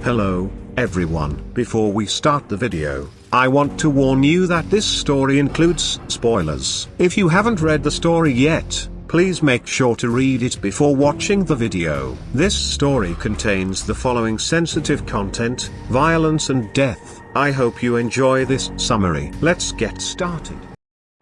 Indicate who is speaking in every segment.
Speaker 1: Hello, everyone. Before we start the video, I want to warn you that this story includes spoilers. If you haven't read the story yet, please make sure to read it before watching the video. This story contains the following sensitive content, violence and death. I hope you enjoy this summary. Let's get started.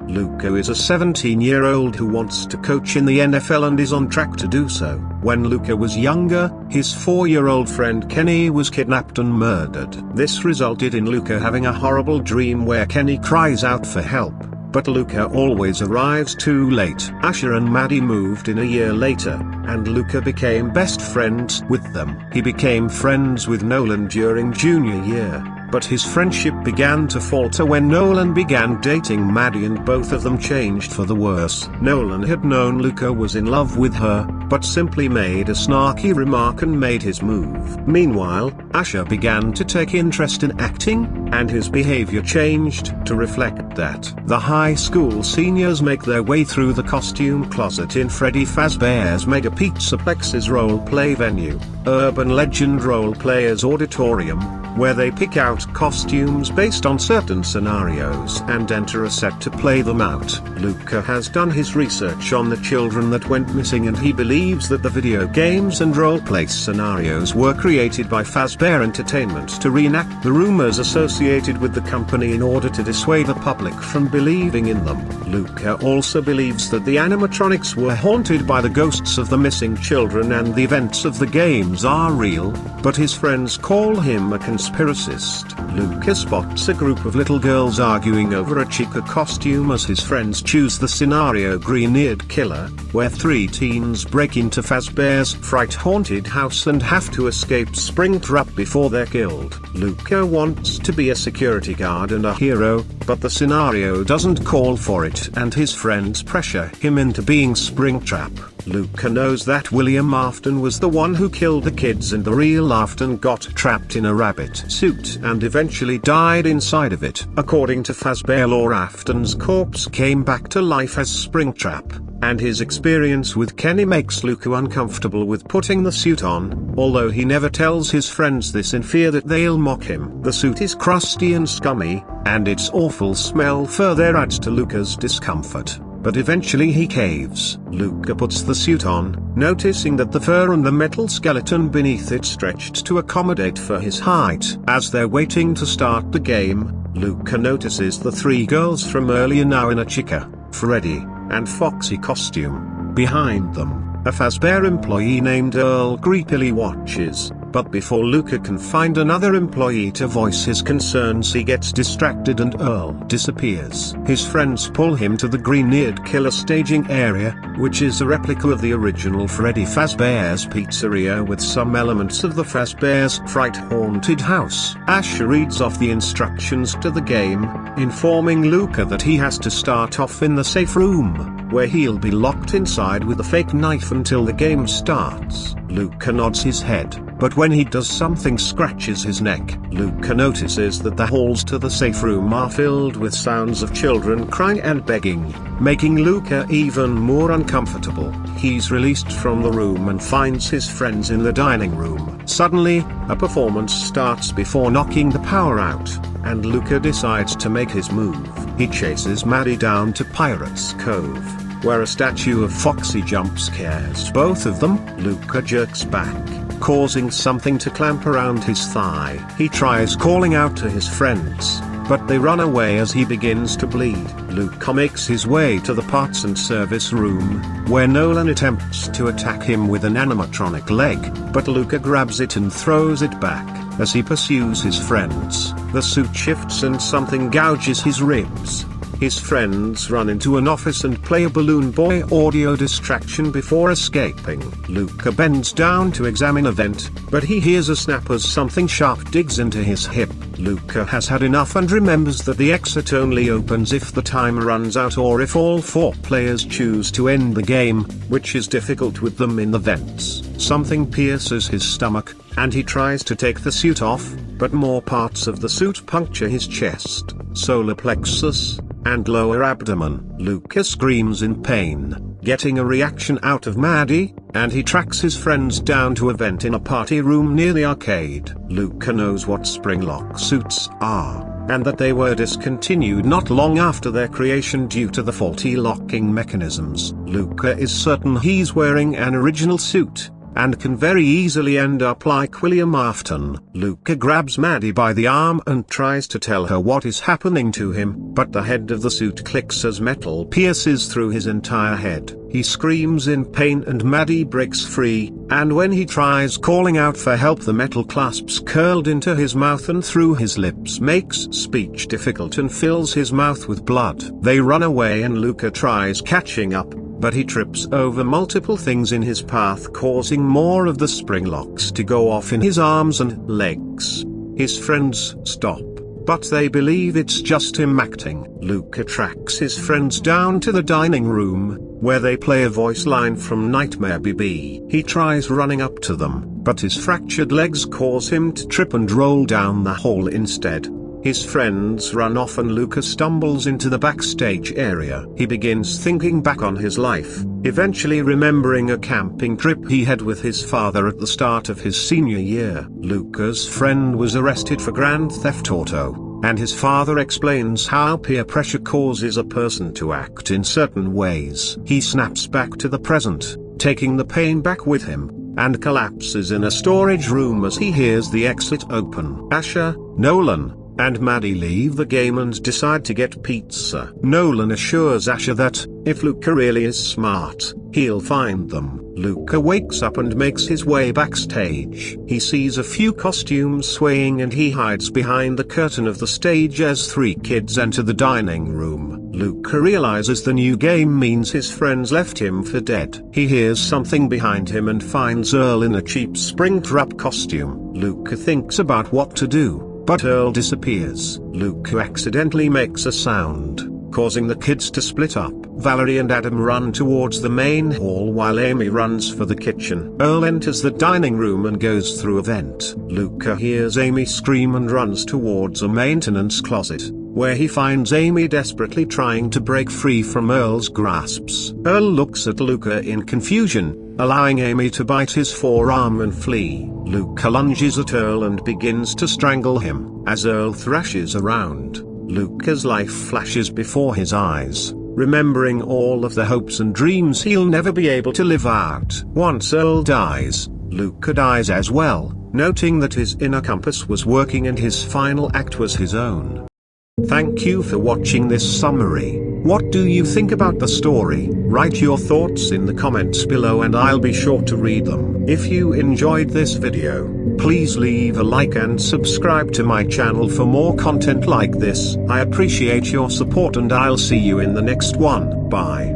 Speaker 1: Luca is a 17-year-old who wants to coach in the NFL and is on track to do so. When Luca was younger, his 4-year-old friend Kenny was kidnapped and murdered. This resulted in Luca having a horrible dream where Kenny cries out for help, but Luca always arrives too late. Asher and Maddie moved in a year later, and Luca became best friends with them. He became friends with Nolan during junior year, but his friendship began to falter when Nolan began dating Maddie and both of them changed for the worse. Nolan had known Luca was in love with her, but simply made a snarky remark and made his move. Meanwhile, Asher began to take interest in acting, and his behavior changed to reflect that. The high school seniors make their way through the costume closet in Freddy Fazbear's Mega Pizzaplex's role-play venue, Urban Legend Role Players Auditorium, where they pick out costumes based on certain scenarios and enter a set to play them out. Luca has done his research on the children that went missing, and he believes that the video games and roleplay scenarios were created by Fazbear Entertainment to reenact the rumors associated with the company in order to dissuade the public from believing in them. Luca also believes that the animatronics were haunted by the ghosts of the missing children and the events of the games are real, but his friends call him a conspiracist. Luca spots a group of little girls arguing over a chica costume as his friends choose the scenario Green-Eared Killer, where 3 teens break into Fazbear's fright-haunted house and have to escape Springtrap before they're killed. Luca wants to be a security guard and a hero, but the scenario doesn't call for it and his friends pressure him into being Springtrap. Luca knows that William Afton was the one who killed the kids and the real Afton got trapped in a rabbit suit and eventually died inside of it. According to Fazbear lore, Afton's corpse came back to life as Springtrap, and his experience with Kenny makes Luca uncomfortable with putting the suit on, although he never tells his friends this in fear that they'll mock him. The suit is crusty and scummy, and its awful smell further adds to Luca's discomfort. But eventually he caves. Luca puts the suit on, noticing that the fur and the metal skeleton beneath it stretched to accommodate for his height. As they're waiting to start the game, Luca notices the 3 girls from earlier now in a Chica, Freddy, and Foxy costume. Behind them, a Fazbear employee named Earl creepily watches. But before Luca can find another employee to voice his concerns, he gets distracted and Earl disappears. His friends pull him to the Green-Eared Killer staging area, which is a replica of the original Freddy Fazbear's pizzeria with some elements of the Fazbear's fright-haunted house. Ash reads off the instructions to the game, informing Luca that he has to start off in the safe room, where he'll be locked inside with a fake knife until the game starts. Luca nods his head, but when he does, something scratches his neck. Luca notices that the halls to the safe room are filled with sounds of children crying and begging, making Luca even more uncomfortable. He's released from the room and finds his friends in the dining room. Suddenly, a performance starts before knocking the power out, and Luca decides to make his move. He chases Maddie down to Pirates Cove, where a statue of Foxy jump scares both of them. Luca jerks back, causing something to clamp around his thigh. He tries calling out to his friends, but they run away as he begins to bleed. Luca makes his way to the parts and service room, where Nolan attempts to attack him with an animatronic leg, but Luca grabs it and throws it back. As he pursues his friends, the suit shifts and something gouges his ribs. His friends run into an office and play a Balloon Boy audio distraction before escaping. Luca bends down to examine a vent, but he hears a snap as something sharp digs into his hip. Luca has had enough and remembers that the exit only opens if the timer runs out or if all 4 players choose to end the game, which is difficult with them in the vents. Something pierces his stomach, and he tries to take the suit off, but more parts of the suit puncture his chest, solar plexus, and lower abdomen. Luca screams in pain, getting a reaction out of Maddie, and he tracks his friends down to a vent in a party room near the arcade. Luca knows what spring-lock suits are, and that they were discontinued not long after their creation due to the faulty locking mechanisms. Luca is certain he's wearing an original suit, and can very easily end up like William Afton. Luca grabs Maddie by the arm and tries to tell her what is happening to him, but the head of the suit clicks as metal pierces through his entire head. He screams in pain and Maddie breaks free, and when he tries calling out for help, the metal clasps curled into his mouth and through his lips makes speech difficult and fills his mouth with blood. They run away and Luca tries catching up, but he trips over multiple things in his path, causing more of the spring locks to go off in his arms and legs. His friends stop, but they believe it's just him acting. Luca tracks his friends down to the dining room, where they play a voice line from Nightmare BB. He tries running up to them, but his fractured legs cause him to trip and roll down the hall instead. His friends run off and Luca stumbles into the backstage area. He begins thinking back on his life, eventually remembering a camping trip he had with his father at the start of his senior year. Luca's friend was arrested for Grand Theft Auto, and his father explains how peer pressure causes a person to act in certain ways. He snaps back to the present, taking the pain back with him, and collapses in a storage room as he hears the exit open. Asher, Nolan, and Maddie leave the game and decide to get pizza. Nolan assures Asher that, if Luca really is smart, he'll find them. Luca wakes up and makes his way backstage. He sees a few costumes swaying and he hides behind the curtain of the stage as three kids enter the dining room. Luca realizes the new game means his friends left him for dead. He hears something behind him and finds Earl in a cheap Springtrap costume. Luca thinks about what to do, but Earl disappears. Luca accidentally makes a sound, causing the kids to split up. Valerie and Adam run towards the main hall while Amy runs for the kitchen. Earl enters the dining room and goes through a vent. Luca hears Amy scream and runs towards a maintenance closet, where he finds Amy desperately trying to break free from Earl's grasps. Earl looks at Luca in confusion, allowing Amy to bite his forearm and flee. Luca lunges at Earl and begins to strangle him. As Earl thrashes around, Luca's life flashes before his eyes, remembering all of the hopes and dreams he'll never be able to live out. Once Earl dies, Luca dies as well, noting that his inner compass was working and his final act was his own. Thank you for watching this summary. What do you think about the story? Write your thoughts in the comments below and I'll be sure to read them. If you enjoyed this video, please leave a like and subscribe to my channel for more content like this. I appreciate your support and I'll see you in the next one. Bye.